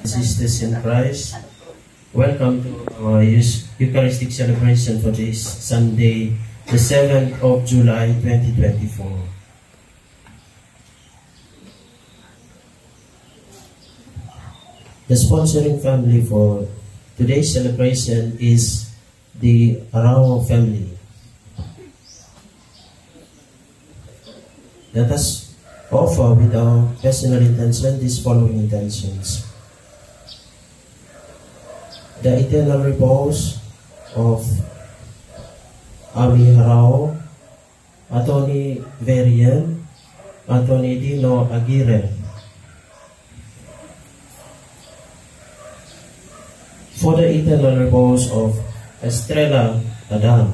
Sisters in Christ, welcome to our Eucharistic celebration for this Sunday, the 7th of July, 2024. The sponsoring family for today's celebration is the Arao family. Let us offer with our personal intention these following intentions. The eternal repose of Ami Harao, Attorney Verian, Attorney Dino Aguirre. For the eternal repose of Estrella Adan,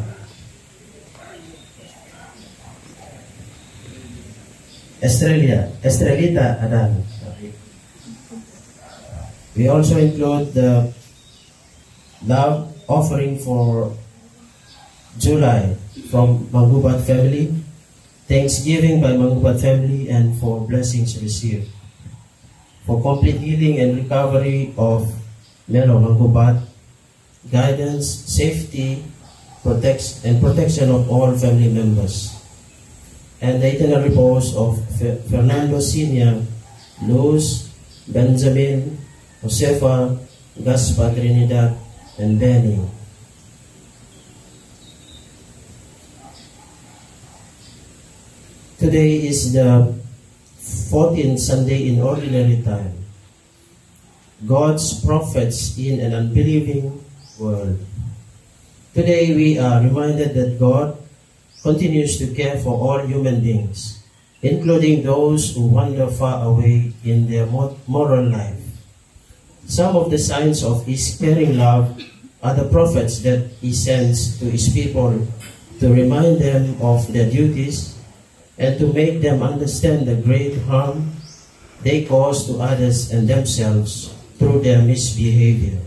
Estrelita Adan. We also include the love offering for July from Mangubat family, thanksgiving by Mangubat family, and for blessings received. For complete healing and recovery of Melo Mangubat, guidance, safety, protection of all family members. And the eternal repose of Fernando Senior, Luz, Benjamin, Josefa, Gaspar Trinidad, and Benny. Today is the 14th Sunday in Ordinary Time. God's prophets in an unbelieving world. Today we are reminded that God continues to care for all human beings, including those who wander far away in their moral life. Some of the signs of His caring love are the prophets that He sends to His people to remind them of their duties and to make them understand the great harm they cause to others and themselves through their misbehavior.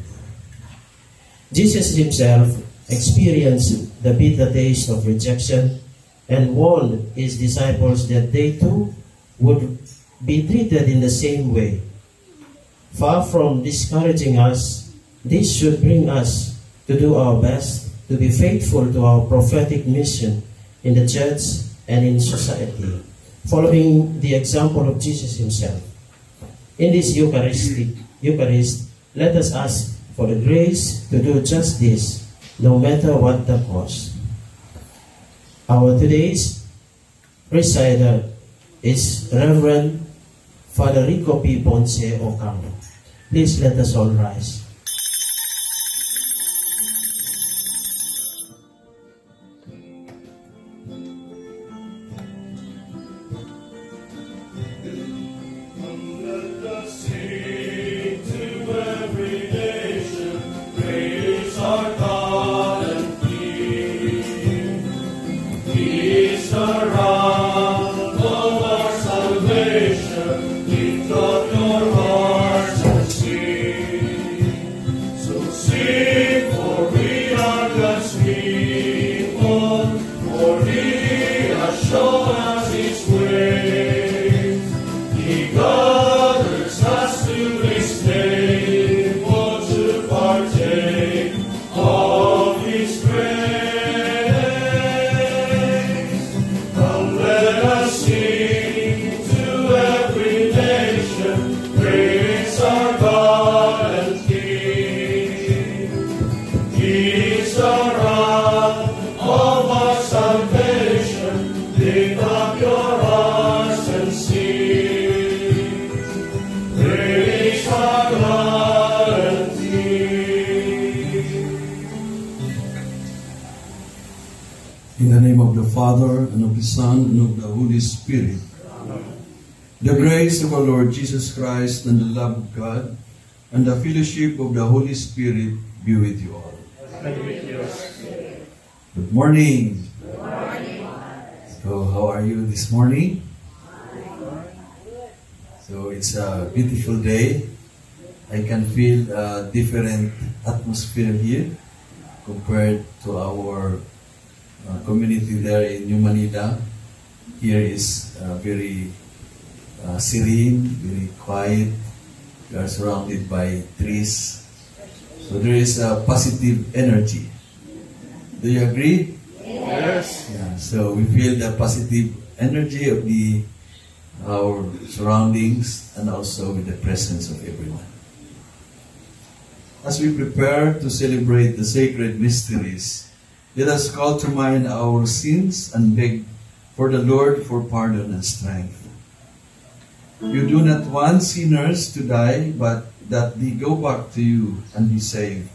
Jesus Himself experienced the bitter taste of rejection and warned His disciples that they too would be treated in the same way. Far from discouraging us, this should bring us to do our best to be faithful to our prophetic mission in the church and in society, following the example of Jesus Himself. In this Eucharist, let us ask for the grace to do just this, no matter what the cost. Our today's presider is Reverend Father Rico P. Ponce Ocampo. Please let us all rise. Father, and of the Son, and of the Holy Spirit. Amen. The grace of our Lord Jesus Christ, and the love of God, and the fellowship of the Holy Spirit be with you all. Good morning. Good morning. So, how are you this morning? So, it's a beautiful day. I can feel a different atmosphere here compared to our community there in New Manila. Here is very serene, very quiet. We are surrounded by trees. So there is a positive energy. Do you agree? Yes. Yeah, so we feel the positive energy of our surroundings and also with the presence of everyone. As we prepare to celebrate the sacred mysteries, let us call to mind our sins and beg for the Lord for pardon and strength. You do not want sinners to die, but that they go back to you and be saved.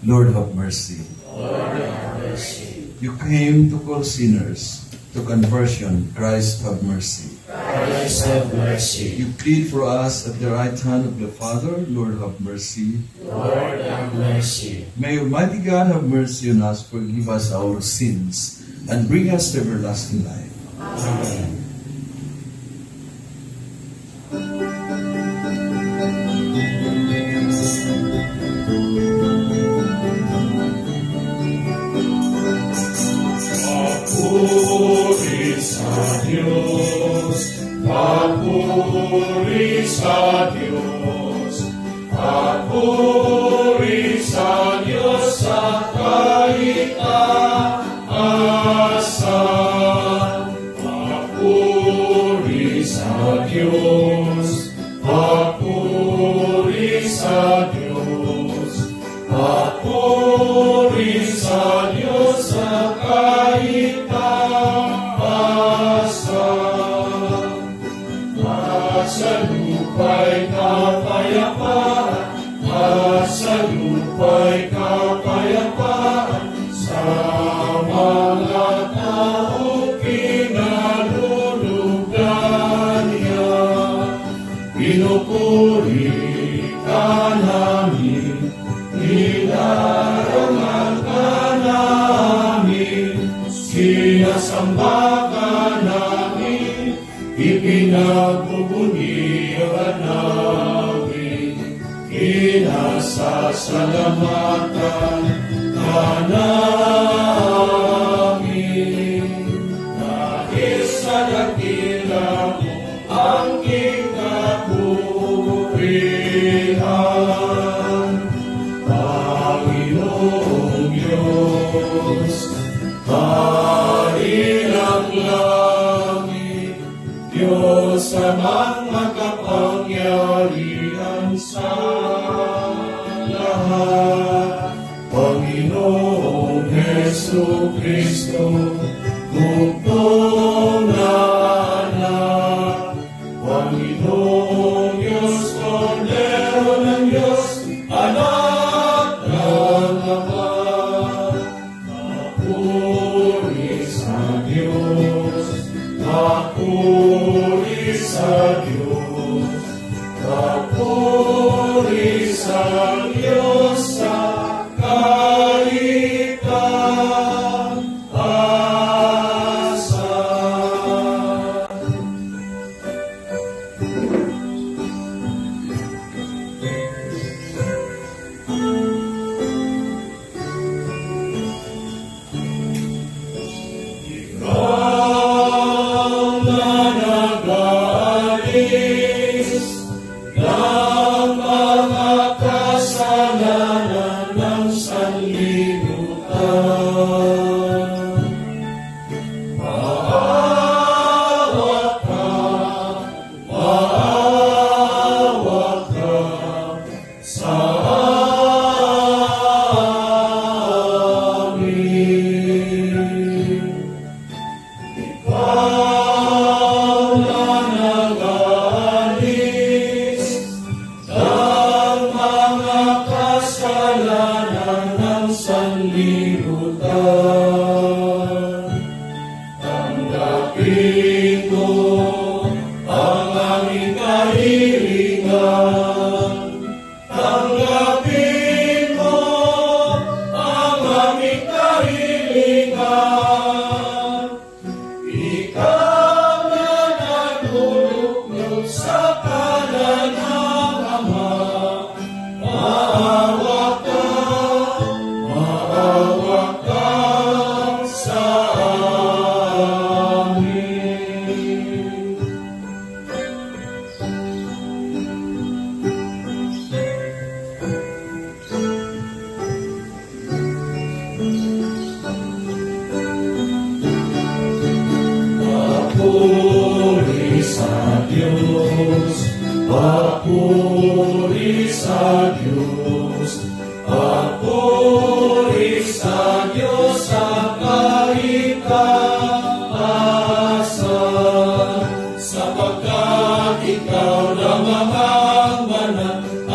Lord, have mercy. Lord, have mercy. You came to call sinners to conversion. Christ, have mercy. Christ, have mercy. You plead for us at the right hand of the Father. Lord, have mercy. Lord, have mercy. May Almighty God have mercy on us, forgive us our sins, and bring us to everlasting life. Amen. Papuri sa Diyos, papuri sa Diyos, papuri sa Diyos sa kaitaasan. Papuri sa Diyos, papuri sa Diyos, papuri sa Diyos sa kaitaasan. Sa lupa'y kapayapaan, sa lupa'y kapayapaan, sa mga tao kinalulugdan niya. Pinupuri ka namin, nilarangan ka namin, sinasamba ka namin, ipinagbubunihan namin, inasasalamatan ka namin. Dahil sa dakila mo ang kinabubuhan, Panginoong Diyos, Kailang langit, Diyos amang makapangyarihan sa lahat, Panginoong Jesucristo, bugtong na anak, Panginoong Diyos, Kordero ng Diyos, anak ng Ama. Papuri sa Diyos, papuri sa Diyos, papuri sa Diyos sa kaitaasan. Kasalanan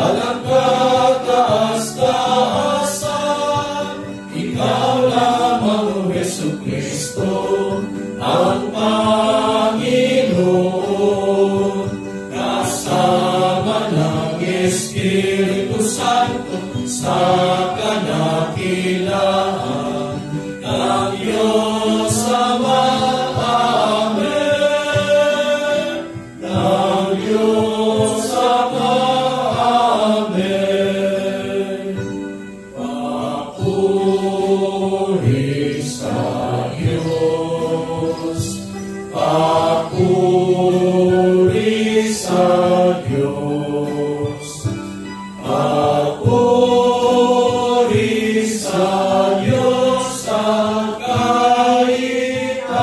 walang kataas-taasan. Ikaw lamang, Jesucristo, ang Panginoon. Kasama ng Espiritu Santo sa kadakilaan ng Diyos Ama. Amen. Ng Diyos Ama. Amen. Papuri sa Diyos. Papuri sa Diyos. Papuri sa Diyos sa kaitaasan.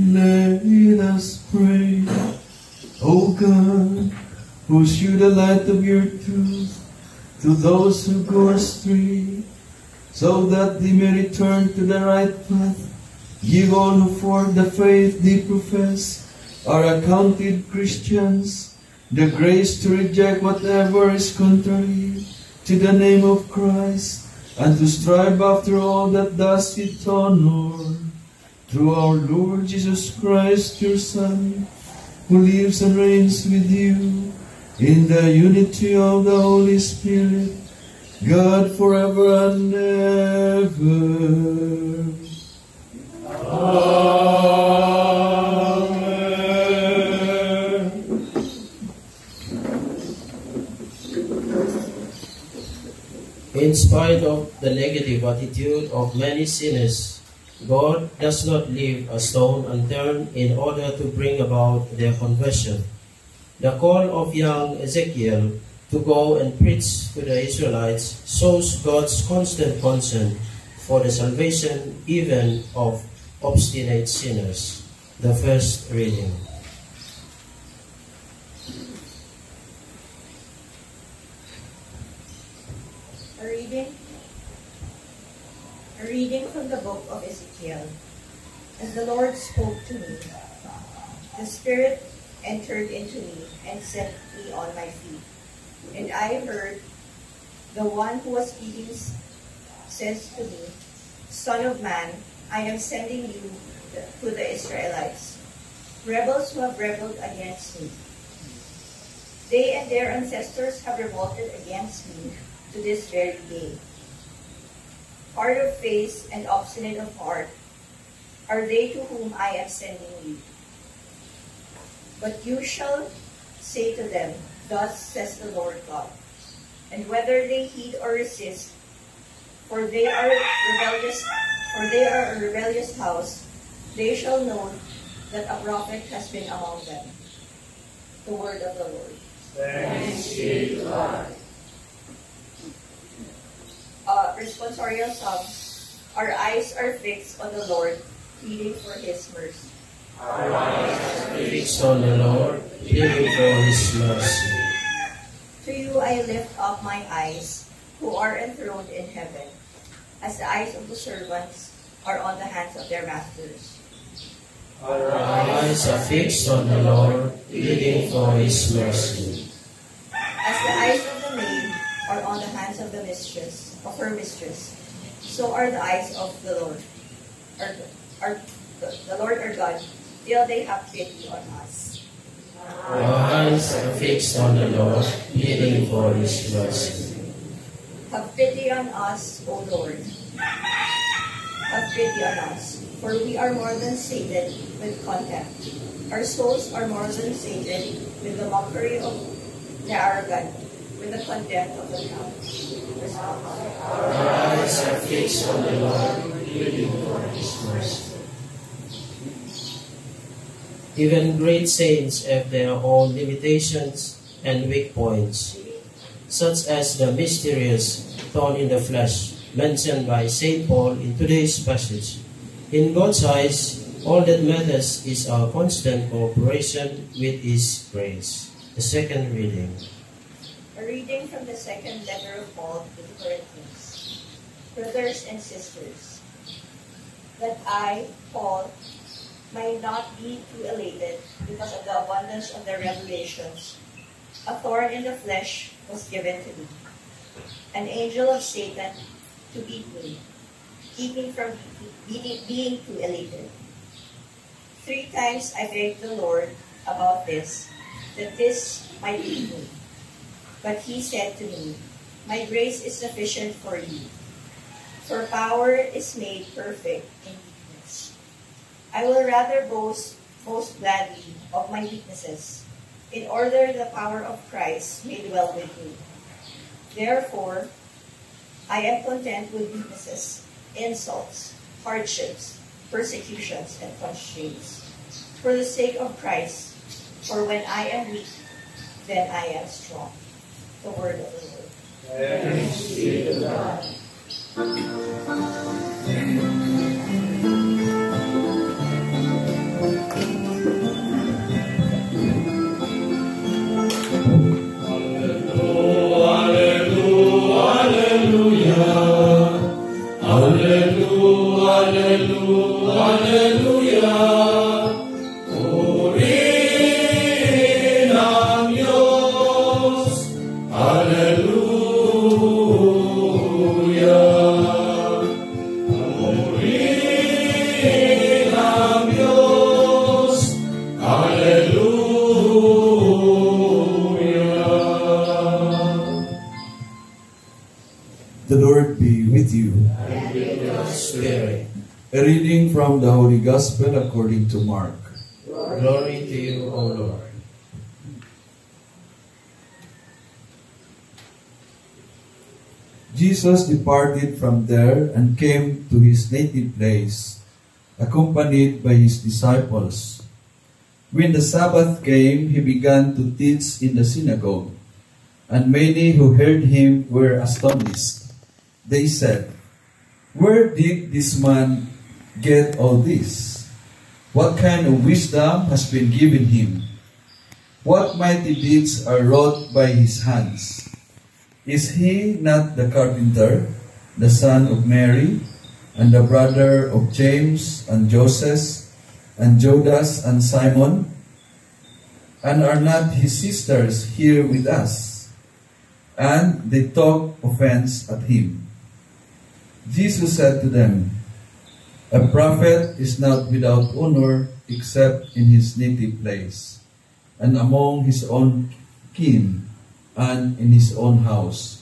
Let us pray. O God, who shew the light of your truth to those who go astray, so that they may return to the right path, give all who for the faith they profess are accounted Christians the grace to reject whatever is contrary to the name of Christ, and to strive after all that does it honor. Through our Lord Jesus Christ, your Son, who lives and reigns with you in the unity of the Holy Spirit, God forever and ever. Amen. In spite of the negative attitude of many sinners, God does not leave a stone unturned in order to bring about their conversion. The call of young Ezekiel to go and preach to the Israelites shows God's constant concern for the salvation even of obstinate sinners. The first reading. A reading from the book of Ezekiel. As the Lord spoke to me, the Spirit entered into me and set me on my feet. And I heard the one who was speaking says to me, Son of man, I am sending you to the Israelites, rebels who have rebelled against me. They and their ancestors have revolted against me to this very day. Hard of face and obstinate of heart are they to whom I am sending you. But you shall say to them, Thus says the Lord God. And whether they heed or resist, for they are a rebellious house, they shall know that a prophet has been among them. The word of the Lord. Thanks be to God. Responsorial Psalm. Our eyes are fixed on the Lord, pleading for His mercy. Our eyes are Fixed on the Lord, pleading for His mercy. To you I lift up my eyes, who are enthroned in heaven, as the eyes of the servants are on the hands of their masters. Our eyes are fixed on the Lord, pleading for His mercy. As the eyes of the maid are on the hands of the mistress, of her mistress, so are the eyes of the Lord, the Lord our God, till they have pity on us. Our eyes are fixed on the Lord, pleading for His mercy. Have pity on us, O Lord. Have pity on us, for we are more than sated with contempt. Our souls are more than sated with the mockery of the arrogant, with the contempt of the proud. Our eyes are fixed on the Lord, pleading for His mercy. Even great saints have their own limitations and weak points, such as the mysterious thorn in the flesh mentioned by St. Paul in today's passage. In God's eyes, all that matters is our constant cooperation with His grace. The second reading. A reading from the second letter of Paul to the Corinthians. Brothers and sisters, that I, Paul, might not be too elated because of the abundance of the revelations, a thorn in the flesh was given to me, an angel of Satan to beat me, keep me from being too elated. 3 times I begged the Lord about this, that this might be me. But he said to me, my grace is sufficient for you, for power is made perfect in weakness. I will rather boast gladly of my weaknesses, in order the power of Christ may dwell with me. Therefore, I am content with weaknesses, insults, hardships, persecutions, and constraints, for the sake of Christ. For when I am weak, then I am strong. The word of the Lord. Thanks be to God. The Lord be with you. And with your spirit. A reading from the Holy Gospel according to Mark. Glory to you, O Lord. Jesus departed from there and came to his native place, accompanied by his disciples. When the Sabbath came, he began to teach in the synagogue, and many who heard him were astonished. They said, where did this man get all this? What kind of wisdom has been given him? What mighty deeds are wrought by his hands? Is he not the carpenter, the son of Mary, and the brother of James and Joseph, and Judas and Simon? And are not his sisters here with us? And they took offense at him. Jesus said to them, a prophet is not without honor except in his native place, and among his own kin, and in his own house.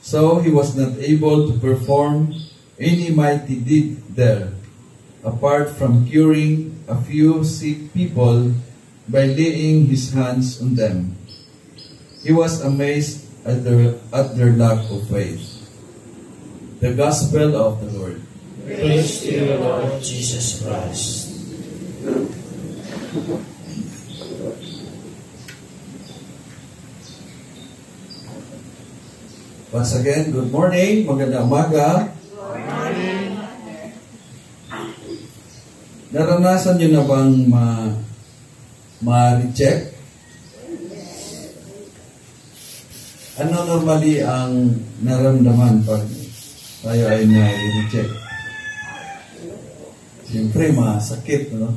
So he was not able to perform any mighty deed there, apart from curing a few sick people by laying his hands on them. He was amazed at their lack of faith. The Gospel of the Lord. Praise to you, Lord Jesus Christ. Once again, good morning, magandang umaga. Naranasan nyo na bang ma-reject? Ano normally ang naramdaman pag tayo ay na-reject? Siyempre, masakit, no?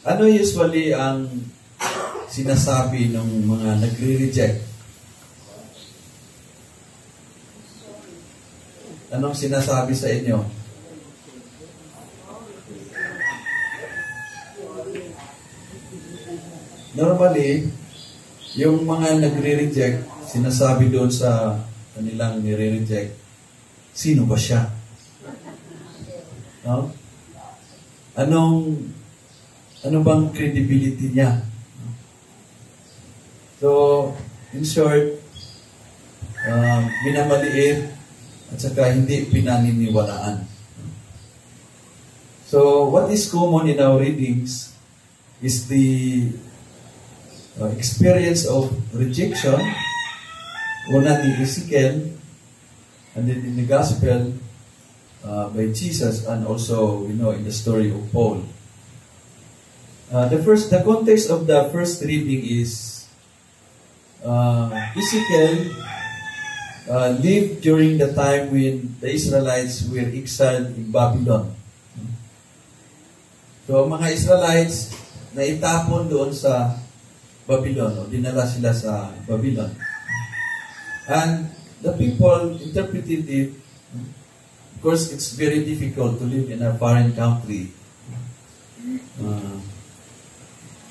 Ano usually ang sinasabi ng mga nagre-reject? Anong sinasabi sa inyo? Normally, yung mga nagre-reject, sinasabi doon sa kanilang nire-reject, sino ba siya? No? Ano bang credibility niya? So, in short, minamaliit at saka hindi pinaniniwalaan. So, what is common in our readings is the experience of rejection, una ni Ezekiel, and then in the Gospel by Jesus, and also, in the story of Paul. The context of the first reading is Ezekiel lived during the time when the Israelites were exiled in Babylon. So, ang mga Israelites na itapon doon sa Babylon, o dinala sila sa Babylon. And the people interpreted it. Of course, it's very difficult to live in a foreign country.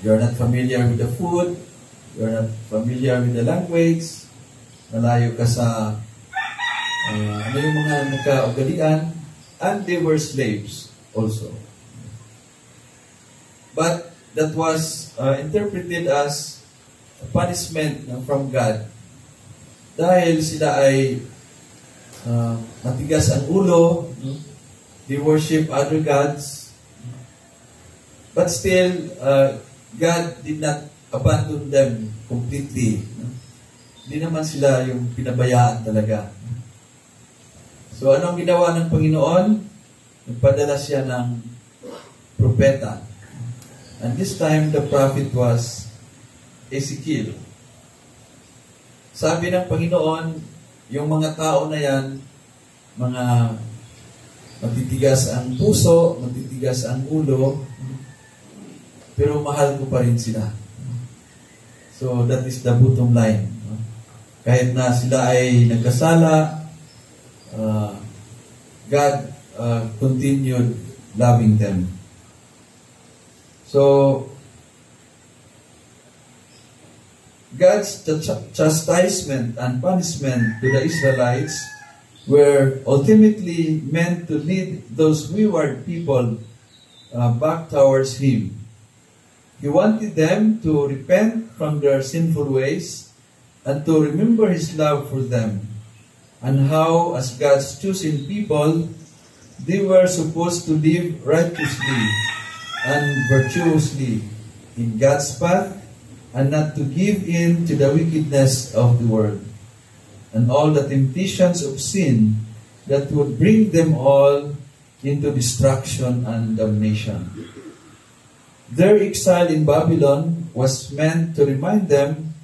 You're not familiar with the food, you're not familiar with the language, nalayo ka sa ano yung mga nagkaugalian, and they were slaves also. But that was interpreted as a punishment from God. Dahil sila ay matigas ang ulo, they worship other gods, but still, God did not abandon them completely. Hindi naman sila yung pinabayaan talaga. So, anong ginawa ng Panginoon? Nagpadala siya ng propeta. And this time, the prophet was Ezekiel. Sabi ng Panginoon, yung mga tao na yan, mga matitigas ang puso, matitigas ang ulo, pero mahal ko pa rin sila. So, that is the bottom line. Kahit na sila ay nagkasala, God continued loving them. So, God's chastisement and punishment to the Israelites were ultimately meant to lead those wayward people back towards Him. He wanted them to repent from their sinful ways and to remember His love for them, and how, as God's chosen people, they were supposed to live righteously and virtuously in God's path, and not to give in to the wickedness of the world and all the temptations of sin that would bring them all into destruction and damnation. Their exile in Babylon was meant to remind them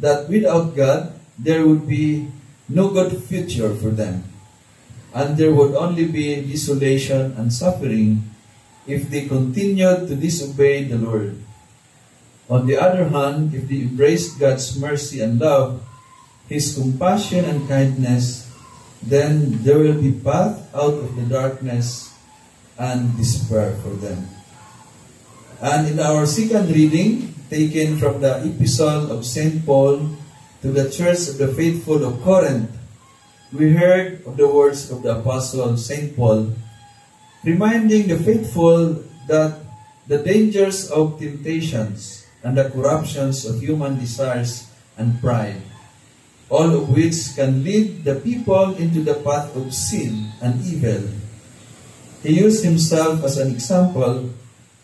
that without God, there would be no good future for them, and there would only be desolation and suffering if they continued to disobey the Lord. On the other hand, if they embraced God's mercy and love, His compassion and kindness, then there will be path out of the darkness and despair for them. And in our second reading, taken from the Epistle of St. Paul to the Church of the Faithful of Corinth, we heard of the words of the Apostle St. Paul, reminding the faithful that the dangers of temptations and the corruptions of human desires and pride, all of which can lead the people into the path of sin and evil. He used himself as an example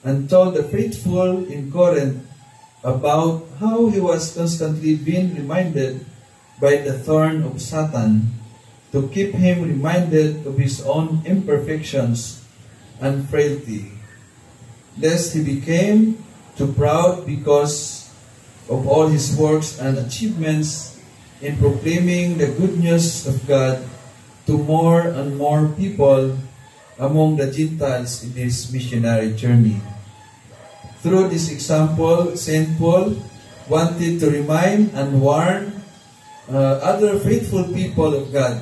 and told the faithful in Corinth about how he was constantly being reminded by the thorn of Satan to keep him reminded of his own imperfections and frailty, lest he became too proud because of all his works and achievements in proclaiming the good news of God to more and more people among the Gentiles in his missionary journey. Through this example, St. Paul wanted to remind and warn other faithful people of God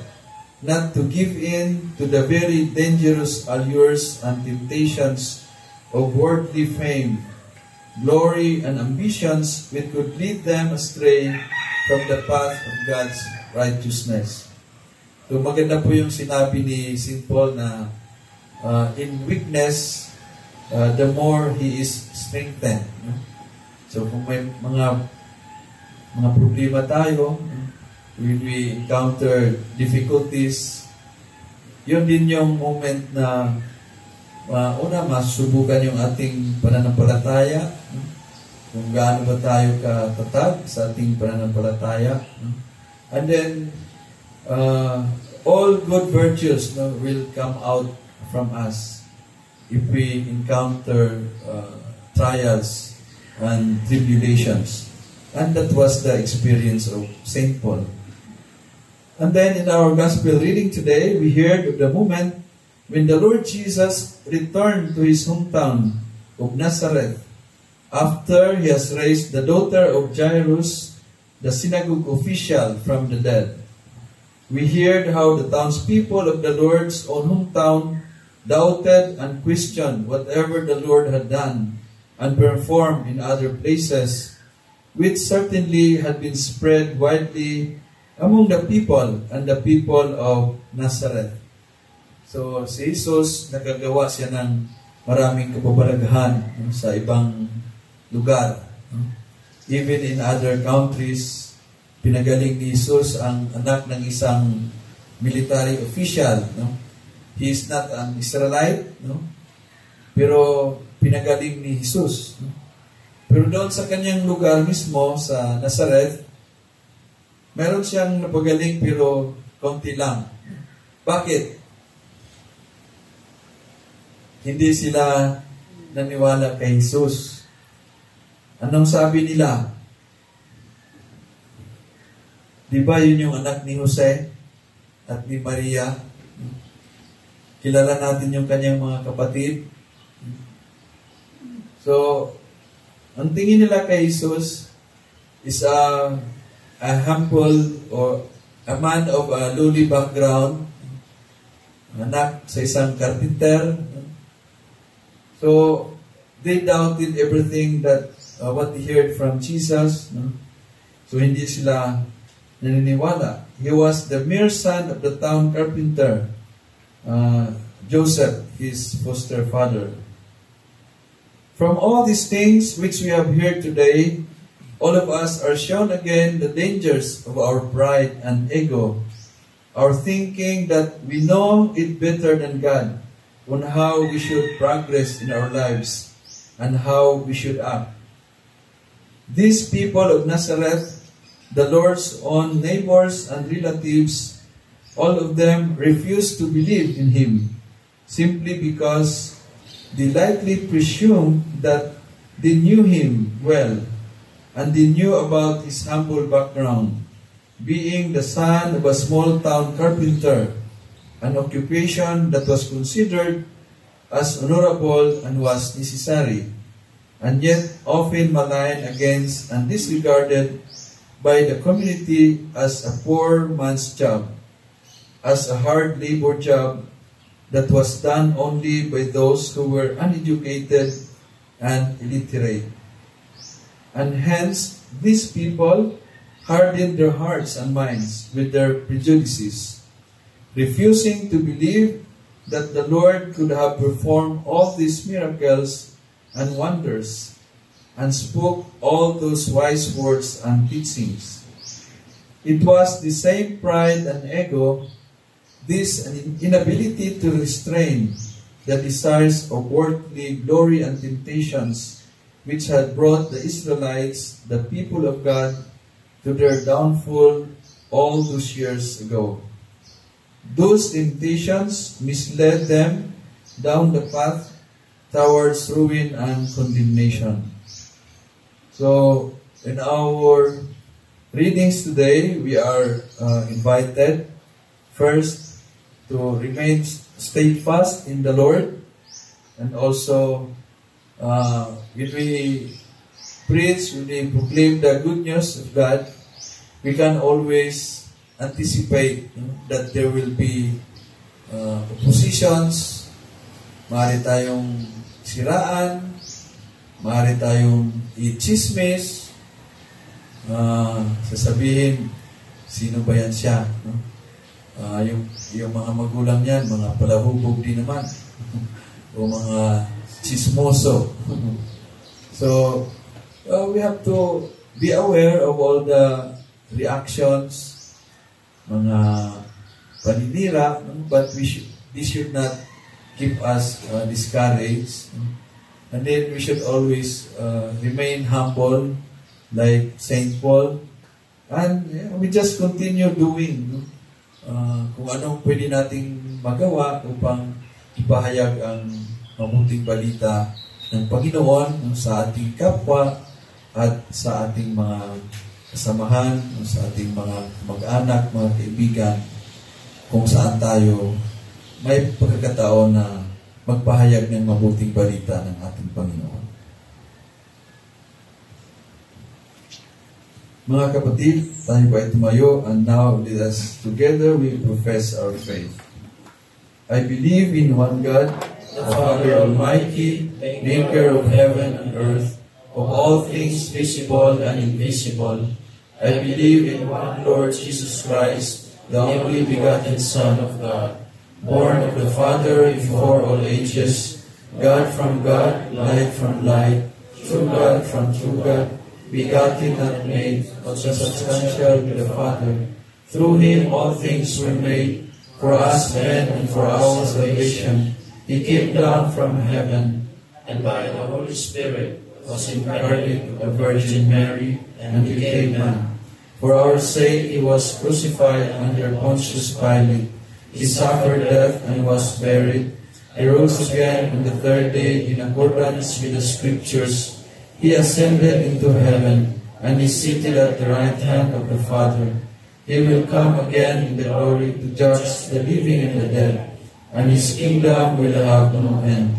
not to give in to the very dangerous allures and temptations of worldly fame, glory, and ambitions which could lead them astray from the path of God's righteousness. So maganda po yung sinabi ni St. Paul na in weakness, the more he is strengthened. So kung may mga problema tayo, when we encounter difficulties, yun din yung moment na una, masubukan yung ating pananampalataya, kung gaano ba tayo katatag sa ating pananampalataya. And then, all good virtues will come out from us if we encounter trials and tribulations. And that was the experience of St. Paul. And then in our gospel reading today, we heard of the moment when the Lord Jesus returned to his hometown of Nazareth after he has raised the daughter of Jairus, the synagogue official, from the dead. We heard how the townspeople of the Lord's own hometown doubted and questioned whatever the Lord had done and performed in other places, which certainly had been spread widely among the people and the people of Nazareth. So, si Jesus, nakagawa siya ng maraming kababalaghan sa ibang lugar. Even in other countries, pinagaling ni Jesus ang anak ng isang military official. He is not an Israelite, pero pinagaling ni Jesus. Pero doon sa kanyang lugar mismo, sa Nazareth, meron siyang napagaling pero konti lang. Bakit? Hindi sila naniwala kay Jesus. Anong sabi nila? Di ba yun yung anak ni Jose at ni Maria? Kilala natin yung kanyang mga kapatid. So, ang tingin nila kay Jesus is a humble or a man of a lowly background, anak sa isang carpenter. So, they doubted everything that what they heard from Jesus. So, hindi sila naniniwala. He was the mere son of the town carpenter, Joseph, his foster father. From all these things which we have heard today, all of us are shown again the dangers of our pride and ego, our thinking that we know it better than God on how we should progress in our lives and how we should act. These people of Nazareth, the Lord's own neighbors and relatives, all of them refused to believe in Him simply because they likely presumed that they knew Him well and they knew about His humble background, being the son of a small-town carpenter, an occupation that was considered as honorable and was necessary, and yet often maligned against and disregarded by the community as a poor man's job, as a hard labor job that was done only by those who were uneducated and illiterate. And hence, these people hardened their hearts and minds with their prejudices, refusing to believe that the Lord could have performed all these miracles and wonders, and spoke all those wise words and teachings. It was the same pride and ego, this inability to restrain the desires of worldly glory and temptations, which had brought the Israelites, the people of God, to their downfall all those years ago. Those temptations misled them down the path towards ruin and condemnation. So, in our readings today, we are invited first to remain steadfast in the Lord, and also when we preach, when we proclaim the good news of God, we can always anticipate that there will be oppositions, maaari tayong siraan, maaari tayong i-chismis, sasabihin, sino ba yan siya? No? Yung mga magulang yan, mga palahubog din naman, o mga chismoso. So, we have to be aware of all the reactions, mga paninira, but this should not keep us discouraged. And then we should always remain humble, like Saint Paul, and we just continue doing kung anong pwede nating magawa upang ipahayag ang mabuting balita ng Panginoon sa ating kapwa at sa ating mga kasamahan, sa ating mga mag-anak, mga kaibigan, kung saan tayo may pagkakataon na magpahayag ng mabuting balita ng ating Panginoon. Mga kapatid, tayo po ay tumayo, and now let us together we profess our faith. I believe in one God, the Father Almighty, maker of heaven and earth, of all things visible and invisible. I believe in one Lord Jesus Christ, the only begotten Son of God, born of the Father before all ages, God from God, light from light, true God from true God, begotten not made, but substantial with the Father. Through him all things were made, for us men and for our salvation. He came down from heaven, and by the Holy Spirit was incarnate of the Virgin Mary, and became man. For our sake he was crucified under Pontius Pilate. He suffered death and was buried. He rose again on the third day in accordance with the Scriptures. He ascended into heaven, and is seated at the right hand of the Father. He will come again in the glory to judge the living and the dead, and his kingdom will have no end.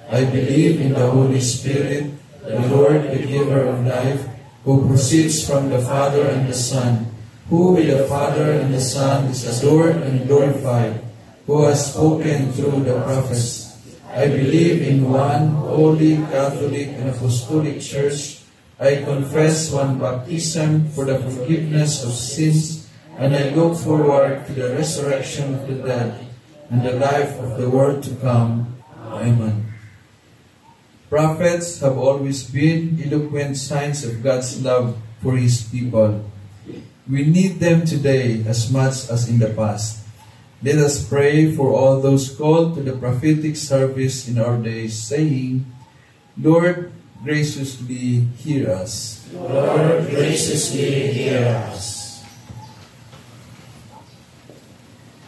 I believe in the Holy Spirit, the Lord, the giver of life, who proceeds from the Father and the Son, who with the Father and the Son is adored and glorified, who has spoken through the prophets. I believe in one holy, Catholic, and Apostolic Church. I confess one baptism for the forgiveness of sins, and I look forward to the resurrection of the dead and the life of the world to come. Amen. Prophets have always been eloquent signs of God's love for His people. We need them today as much as in the past. Let us pray for all those called to the prophetic service in our days, saying, Lord, graciously hear us. Lord, graciously hear us.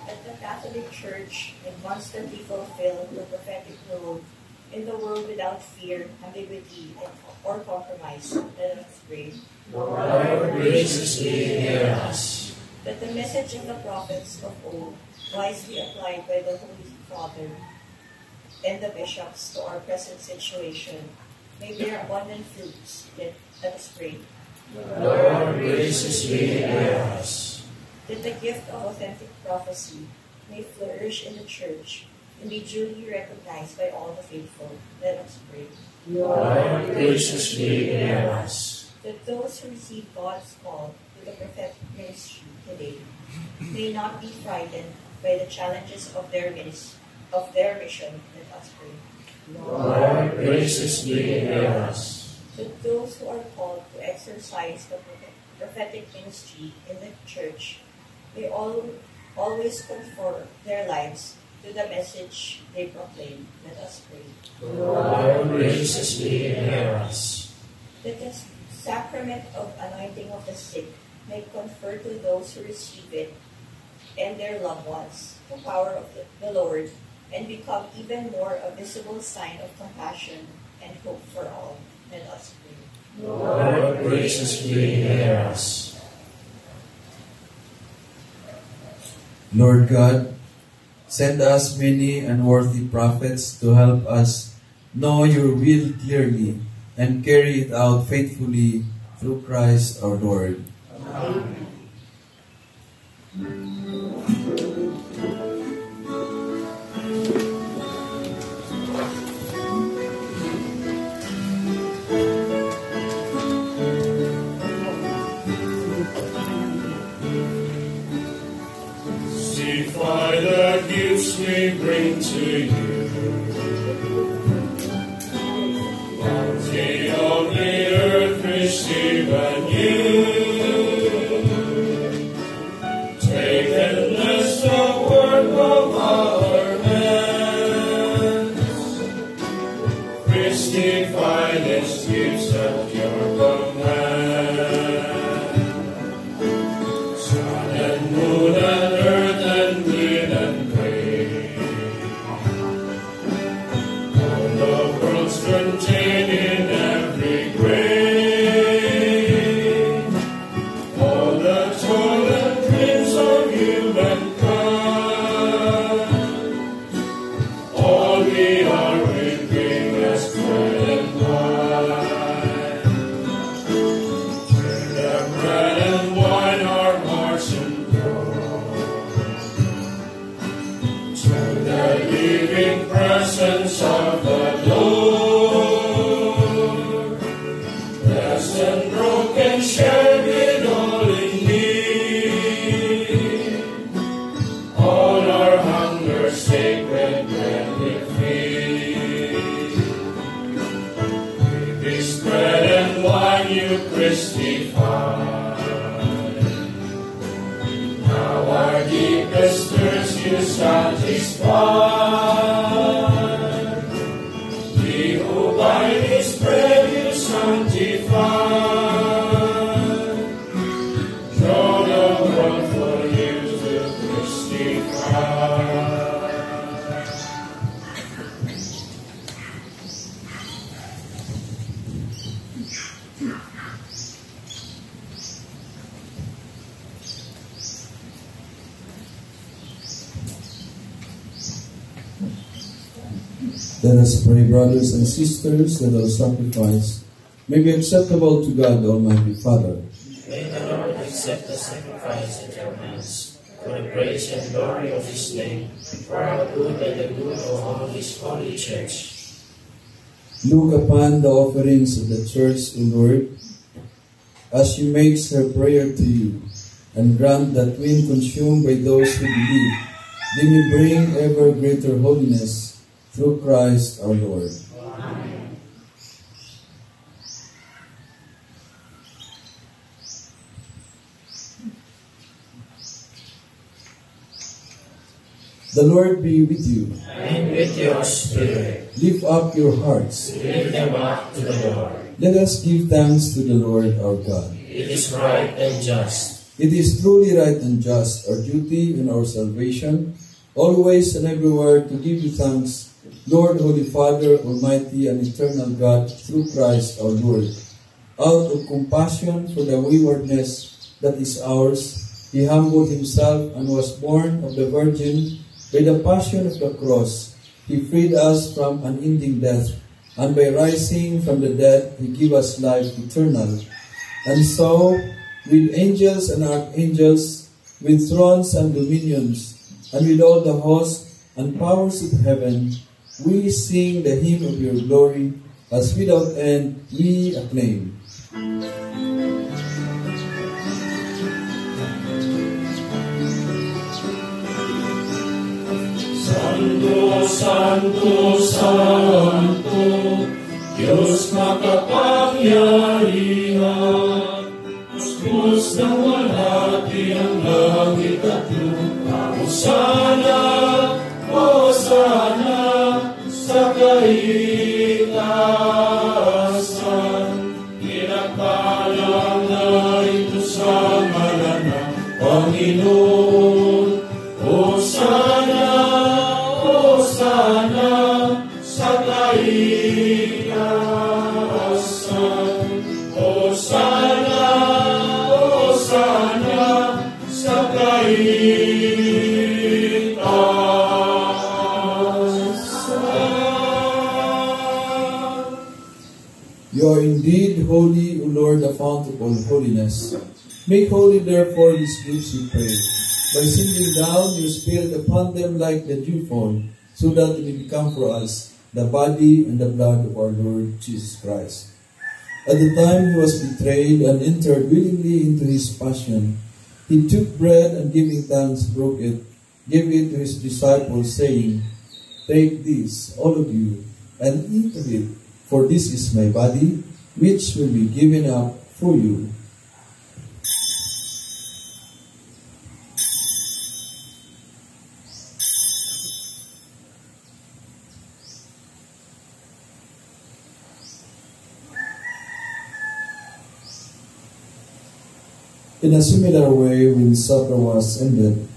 That the Catholic Church may constantly fulfill the prophetic role in the world without fear, ambiguity, or compromise. Let us pray. Lord, graciously hear us. That the message of the prophets of old, wisely applied by the Holy Father and the bishops to our present situation, may bear abundant fruits. Let us pray. Lord, graciously hear us. That the gift of authentic prophecy may flourish in the Church and be duly recognized by all the faithful. Let us pray. Lord, graciously hear us. That those who receive God's call to the prophetic ministry today may not be frightened by the challenges of their mission. Let us pray. Lord, graciously hear us. That those who are called to exercise the prophetic ministry in the Church may always conform their lives to the message they proclaim. Let us pray. Lord, graciously hear us. That the sacrament of anointing of the sick may confer to those who receive it and their loved ones the power of the Lord, and become even more a visible sign of compassion and hope for all. Let us pray. Lord, graciously hear us. Lord God, send us many and worthy prophets to help us know your will clearly and carry it out faithfully through Christ our Lord. Amen. The gifts we bring to you, bounty of the earth receive anew. Take and bless the work of our hands. Christy, finest gifts at your command. Sun and moon and earth and wind and rain, all the worlds contain in every grain. This bread and wine you crucified. Now our deepest thirst you satisfy. We who by this bread you sanctify. Show the world for you to crucify. Let us pray, brothers and sisters, that our sacrifice may be acceptable to God, Almighty Father. May the Lord accept the sacrifice at your hands, for the praise and glory of His name, for our good and the good of all His holy church. Look upon the offerings of the church, O Lord, as she makes her prayer to you, and grant that when consumed by those who believe, they may bring ever greater holiness through Christ our Lord. Amen. The Lord be with you. And with your spirit, Lift up your hearts. lift them up to the Lord. Let us give thanks to the Lord our God. It is right and just. It is truly right and just, our duty and our salvation, always and everywhere to give you thanks, Lord, Holy Father, Almighty and Eternal God, through Christ our Lord. Out of compassion for the waywardness that is ours, He humbled Himself and was born of the Virgin. By the passion of the cross, He freed us from unending death, and by rising from the dead, He gave us life eternal. And so, with angels and archangels, with thrones and dominions, and with all the hosts and powers of heaven, we sing the hymn of your glory, as without end we acclaim. Santo, Santo, Santo, Diyos makapangyarihan, Diyos ng walhati ang langit at lupa. Hosana, Hosana, sa kaitaasan, pinagpalang na ito sa ngalan ng Panginoon. Hosana, Hosana, sa kaitaasan. Hosana, Hosana, sa You are indeed holy, O Lord, the fount of all holiness. Make holy, therefore, these gifts, we pray, by sending down your Spirit upon them like the dewfall, so that it may become for us the body and the blood of our Lord Jesus Christ. At the time He was betrayed and entered willingly into His passion, He took bread and giving thanks, broke it, gave it to His disciples, saying, Take this, all of you, and eat of it, for this is my body, which will be given up for you. In a similar way, when supper was ended,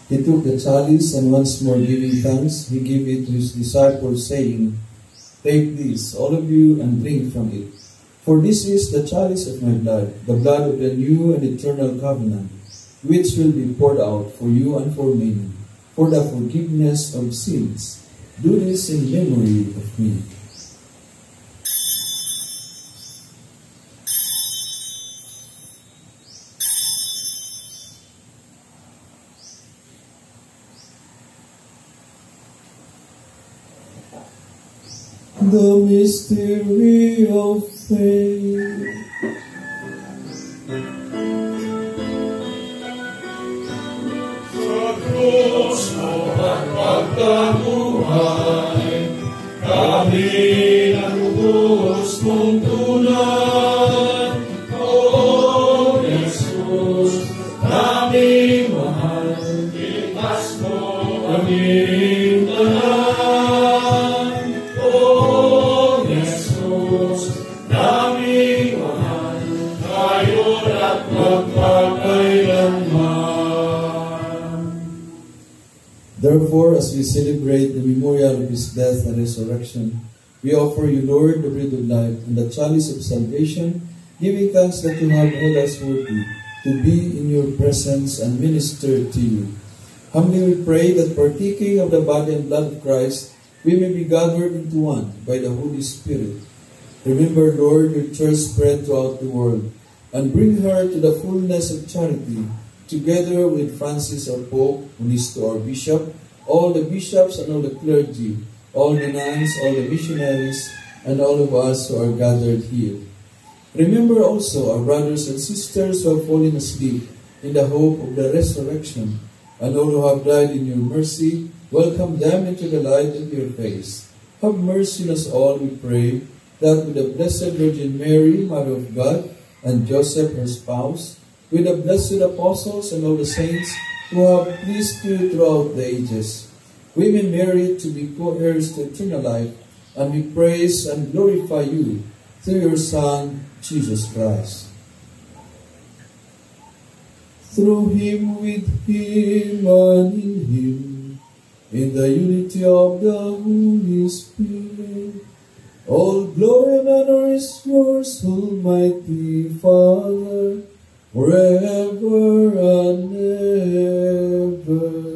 He took the chalice, and once more giving thanks, He gave it to His disciples, saying, Take this, all of you, and drink from it. For this is the chalice of my blood, the blood of the new and eternal covenant, which will be poured out for you and for many, for the forgiveness of sins. Do this in memory of me. The mystery of faith. Sa krus mo at pagkabuhay, kami nagugulat. buhos mong tunay. O Jesus, aming mahal, itas mo aming tanan. O Jesus, aming mahal, ngayon at magpakailanman. Therefore, as we celebrate the memorial of His death and resurrection, we offer you, Lord, the bread of life and the chalice of salvation, giving thanks that you have held us worthy to be in your presence and minister to you. Humbly we pray that partaking of the body and blood of Christ, we may be gathered into one by the Holy Spirit. Remember, Lord, your church spread throughout the world, and bring her to the fullness of charity, together with Francis our Pope, who is to our bishop, all the bishops and all the clergy, all the nuns, all the missionaries, and all of us who are gathered here. Remember also our brothers and sisters who have fallen asleep in the hope of the resurrection, and all who have died in your mercy. Welcome them into the light of your face. Have mercy on us all, we pray, that with the Blessed Virgin Mary, Mother of God, and Joseph, her spouse, with the blessed apostles and all the saints who have pleased you throughout the ages, we may merit to be co-heirs to eternal life, and we praise and glorify you through your Son, Jesus Christ. Through him, with him, and in him, in the unity of the Holy Spirit, all glory and honor is yours, Almighty Father, forever and ever.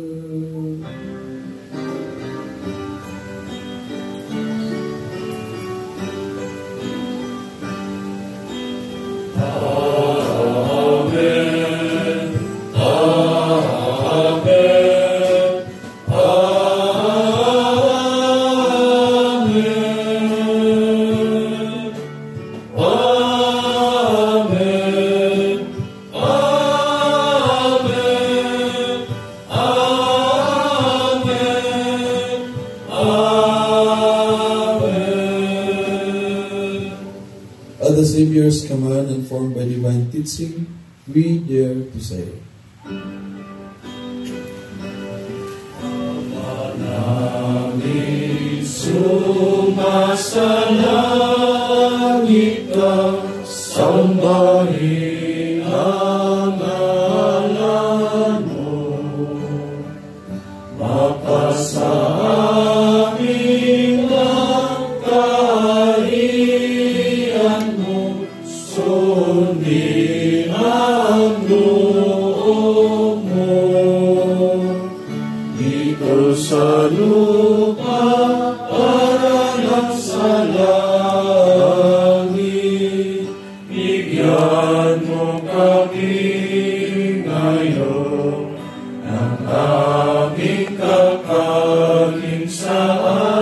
At the Savior's command, informed by divine teaching, we dare to say, Manangin sumasalangit ka, sambahin ang ngalan mo. Mapasa amin ang kaharian mo, sundin ang loob mo. Dito sa lupa, para lang sa langit, bigyan mo kami ngayon ng aming kakanin sa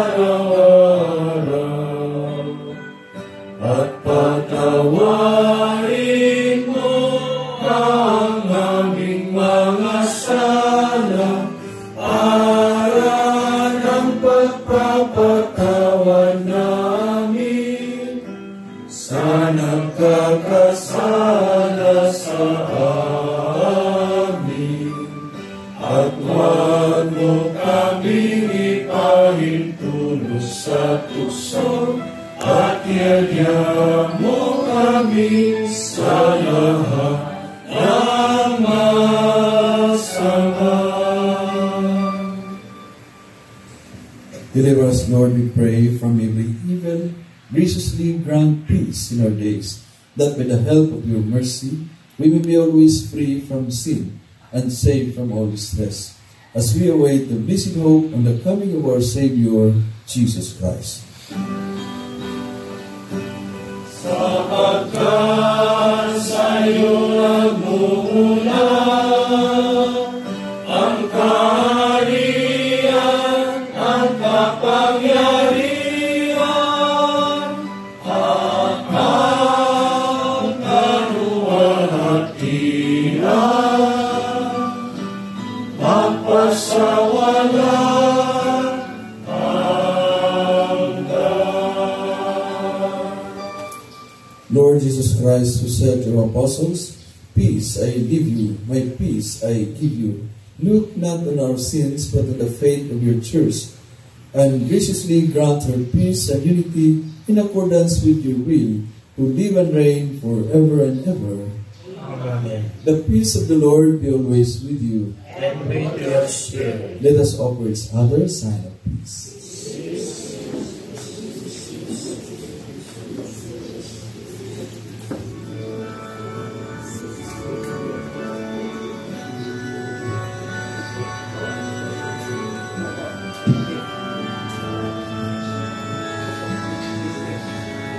araw-araw. At patawarin mo ang aming mga sala, para ng pagpapatawan namin sa nagkakasala sa amin. At huwag mo kaming ipahintulot sa tukso, at yalya mo kami sa lahat ng masama. deliver us, Lord, we pray, from every evil. Graciously grant peace in our days, that by the help of your mercy, we may be always free from sin and safe from all distress, as we await the blessed hope and the coming of our Savior, Jesus Christ. Sapagkat sa'yo nagmumula ang kaharian, ang kapangyarihan, at ang kaluwalhatian, magpasawalan hanggan. Lord Jesus Christ, who said to your apostles, "Peace I leave you, my peace I give you," look not on our sins, but on the faith of your church, and graciously grant her peace and unity in accordance with your will, who live and reign forever and ever. Amen. The peace of the Lord be always with you. And with your spirit. Let us offer each other a sign of peace.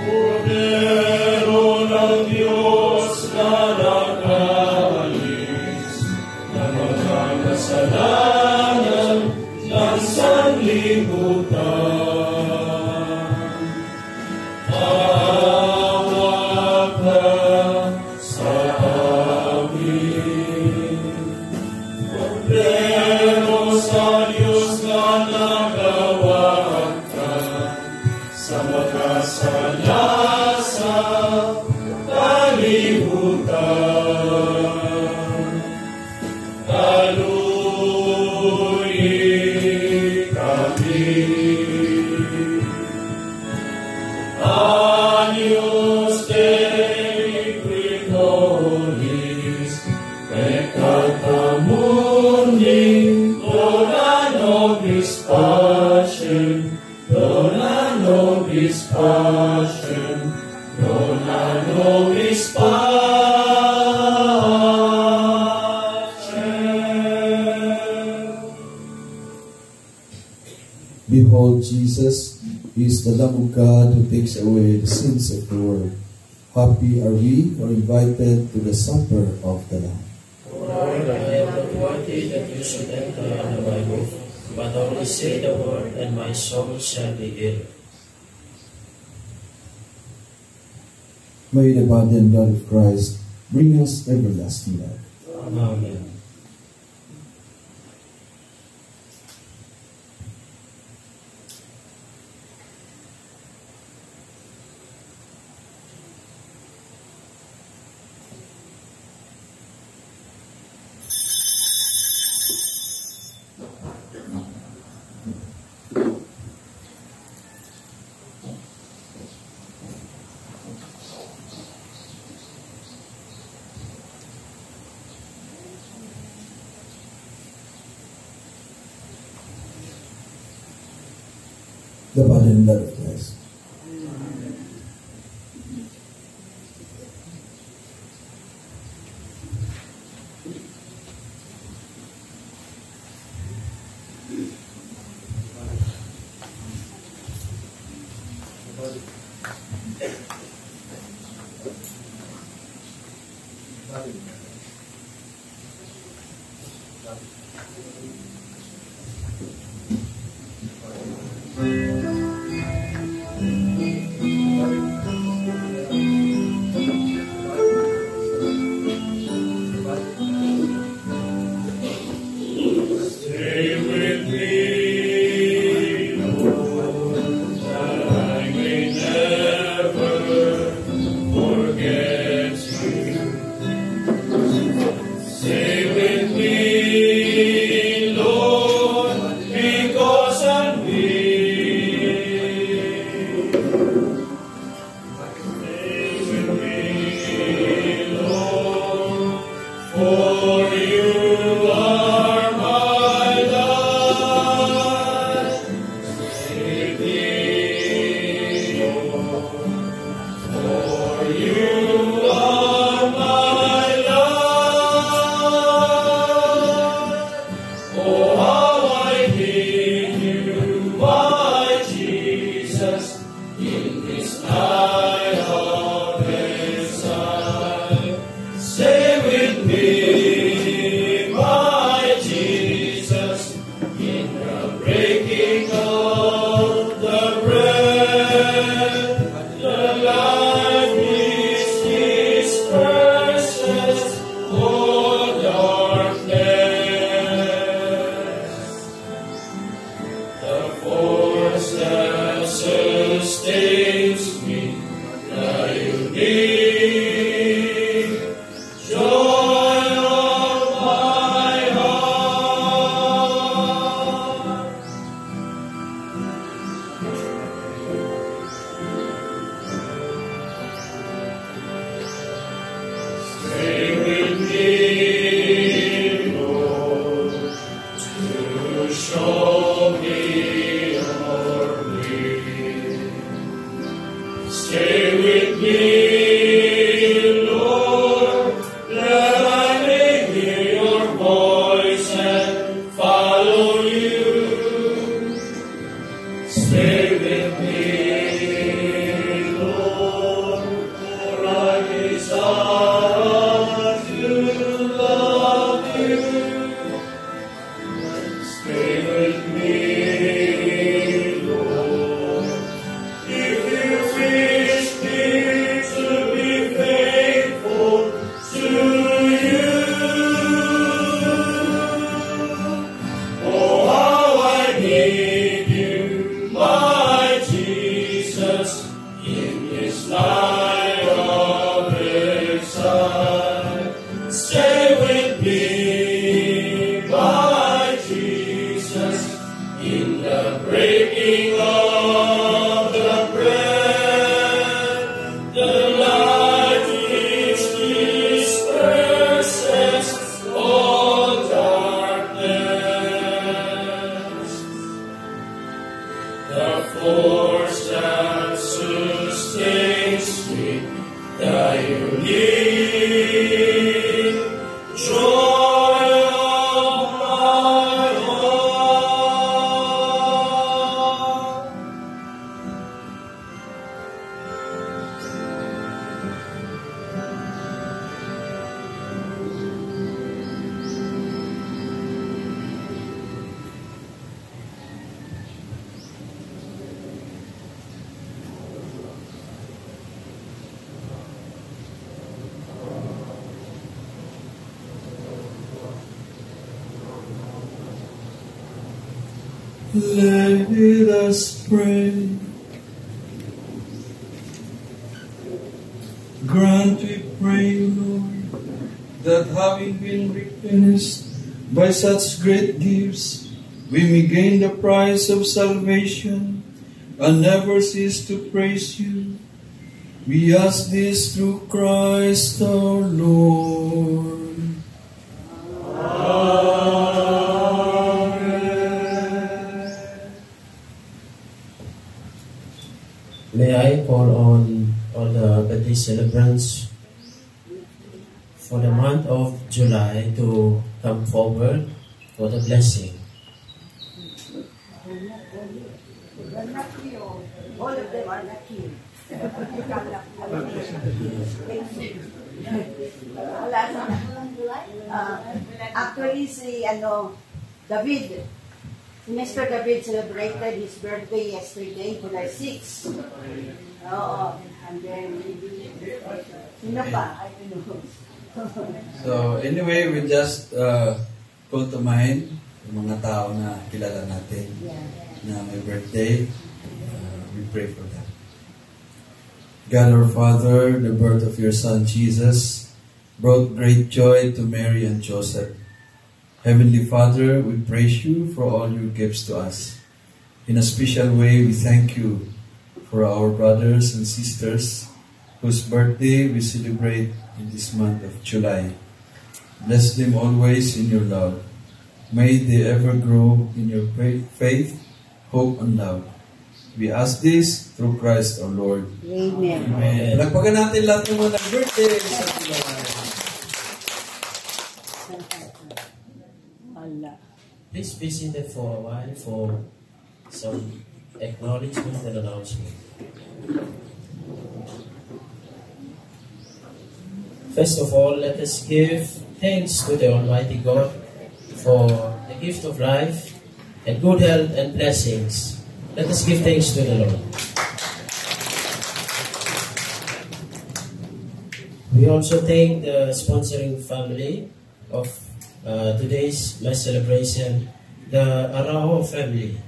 Cordero ng Diyos na nakaalis ng mga kasalanan ng sanlibutan. Maawa ka sa amin. Cordero sa Diyos na nagawaan ka sa makasalanan. Agnus Dei qui nobis, peccata mundi, dona nobis pacem, dona nobis pacem, dona nobis pacem. Behold, Jesus is the Lamb of God who takes away the sins of the world. Happy are we who are invited to the supper of the Lamb. Lord, I am not worthy that you should enter under my roof, but only say the word, and my soul shall be healed. May the body and blood of Christ bring us everlasting life. Amen. The body and blood of Christ. Force that sustains me, the Let us pray. Grant, we pray, Lord, that having been replenished by such great gifts, we may gain the prize of salvation and never cease to praise you. We ask this through Christ our Lord. May I call on all the birthday celebrants for the month of July to come forward for the blessing. All of them are not here. Actually, si David, Mr. David celebrated his birthday yesterday, July 6. Oo. And then, sino pa? I don't know. So anyway, we just call to mind yung mga tao na kilala natin na may birthday. We pray for them. God our Father, the birth of your Son Jesus brought great joy to Mary and Joseph. Heavenly Father, we praise you for all your gifts to us. In a special way, we thank you for our brothers and sisters whose birthday we celebrate in this month of July. Bless them always in your love. May they ever grow in your faith, hope, and love. We ask this through Christ our Lord. Amen. Amen. Lagpagan natin lahat ng mga birthday sa July. Please be seated for a while for some acknowledgement and announcement. First of all, let us give thanks to the Almighty God for the gift of life and good health and blessings. Let us give thanks to the Lord. We also thank the sponsoring family of today's Mass celebration, the Araujo family.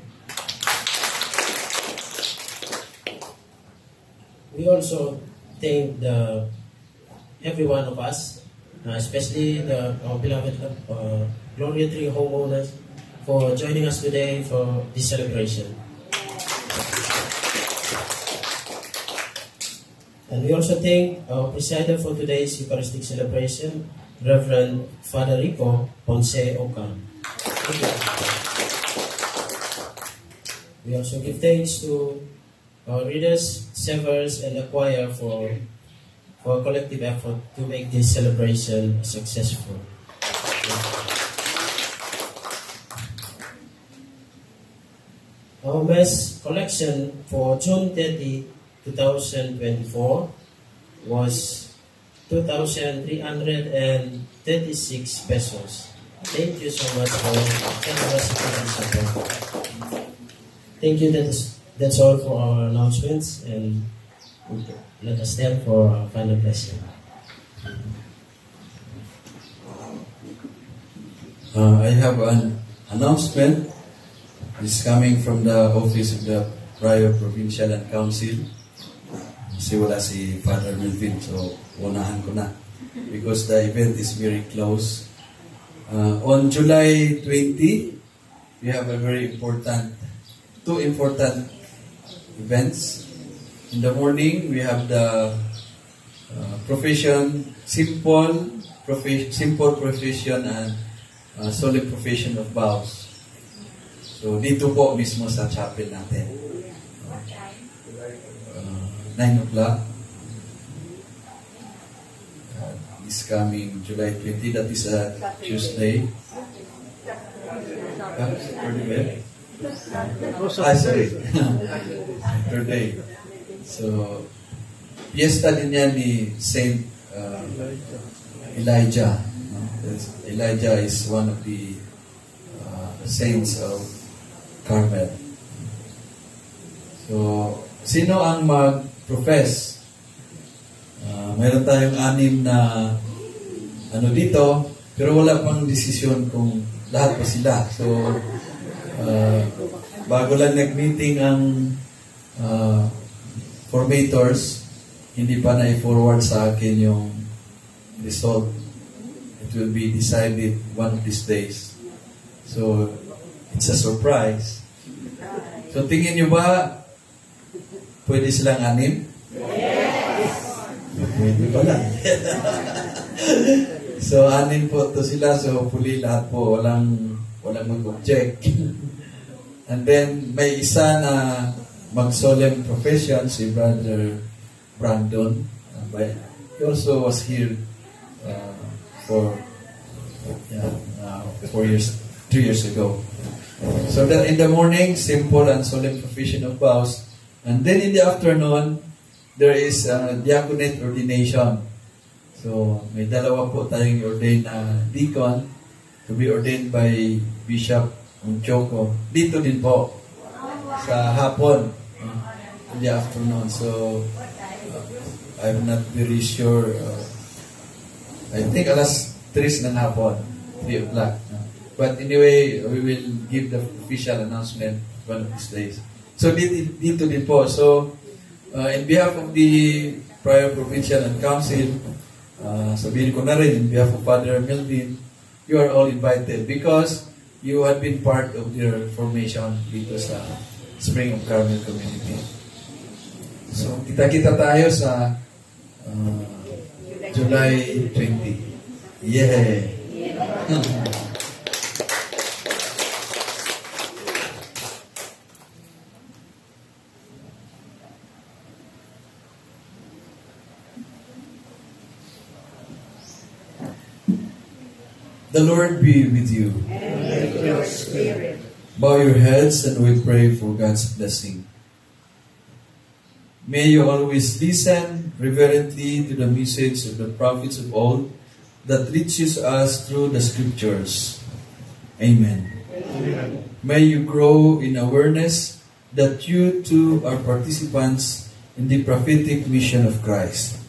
We also thank every one of us, especially our beloved Gloria Tree homeowners, for joining us today for this celebration. And we also thank our presider for today's Eucharistic celebration, Reverend Father Rico Ponce Oka. Thank you. We also give thanks to our readers, servers, and the choir for a collective effort to make this celebration successful. Our Mass collection for June 30, 2024 was 2,336 pesos. Thank you so much for generosity and support. Thank you. That's all for our announcements, and let us stand for our final blessing. I have an announcement. It's coming from the office of the Prior Provincial and Council. Kasi wala si Father Melvin, so unahan ko na. Because the event is very close. On July 20, we have a two important events. In the morning, we have the simple profession and solemn profession of vows. So dito po mismo sa chapel natin. 9 o'clock. This coming July 20, that is a Tuesday. Sorry. Saturday. So, fiesta din yan ni Saint Elijah. Elijah is one of the saints of Carmel. So, sino ang mag-profess? Mayroon tayong 6 na dito, pero wala pang desisyon kung lahat pa sila. So, bago lang nag-meeting ang formators, hindi pa na-forward sa akin yung result. It will be decided one of these days. So, it's a surprise. So, tingin nyo ba pwede silang 6? Yes! Pwede pala. So, 6 po to sila. So, hopefully lahat po walang mag-object. And then, may isa na mag-solemn profession, si Brother Brandon. He also was here for 3 years ago. So that in the morning, simple and solemn profession of vows. And then in the afternoon, there is diaconate ordination. So, may 2 po tayong ordained na deacon to be ordained by Bishop Unchoko. Dito din po, sa hapon, in the afternoon. So, I'm not very sure. I think alas 3 ng hapon, 3 o'clock. But anyway, we will give the official announcement one of these days. So, dito din po. So, in behalf of the Prior Provincial and Council, sabihin ko na rin, in behalf of Father Melvin, you are all invited because you have been part of their formation dito sa Spring of Carmel Community. So, kita-kita tayo sa July 20. Yeah! The Lord be with you. And with your spirit. Bow your heads and we pray for God's blessing. May you always listen reverently to the message of the prophets of old that reaches us through the scriptures. Amen. Amen. May you grow in awareness that you too are participants in the prophetic mission of Christ.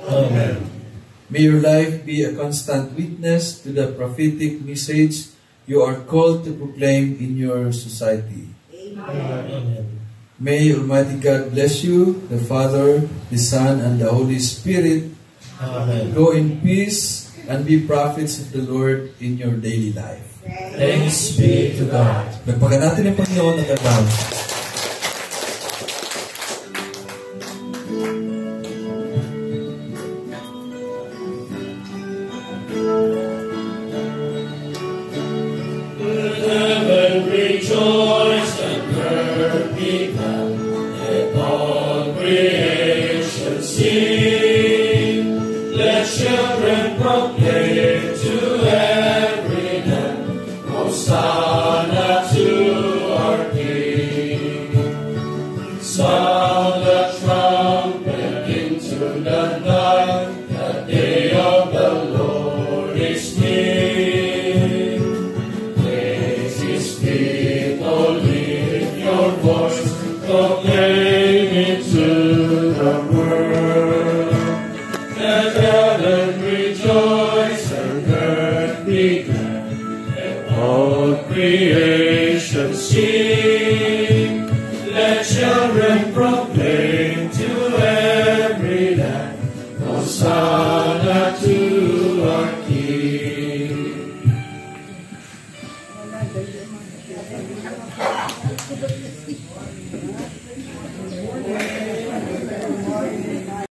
Amen. May your life be a constant witness to the prophetic message you are called to proclaim in your society. Amen. Amen. May Almighty God bless you, the Father, the Son, and the Holy Spirit. Amen. Go in peace and be prophets of the Lord in your daily life. Thanks be to God. Nagpagan natin ang Panginoon ng gandang. Heaven rejoice and earth be glad, let all creation sing. Let children proclaim to every land, Hosanna to our King. Sound the trumpet into the night, the day of the Lord is near. Praise His people, lift your voice, proclaim it to the world. Let heaven rejoice and earth be glad, let all creation sing. Let children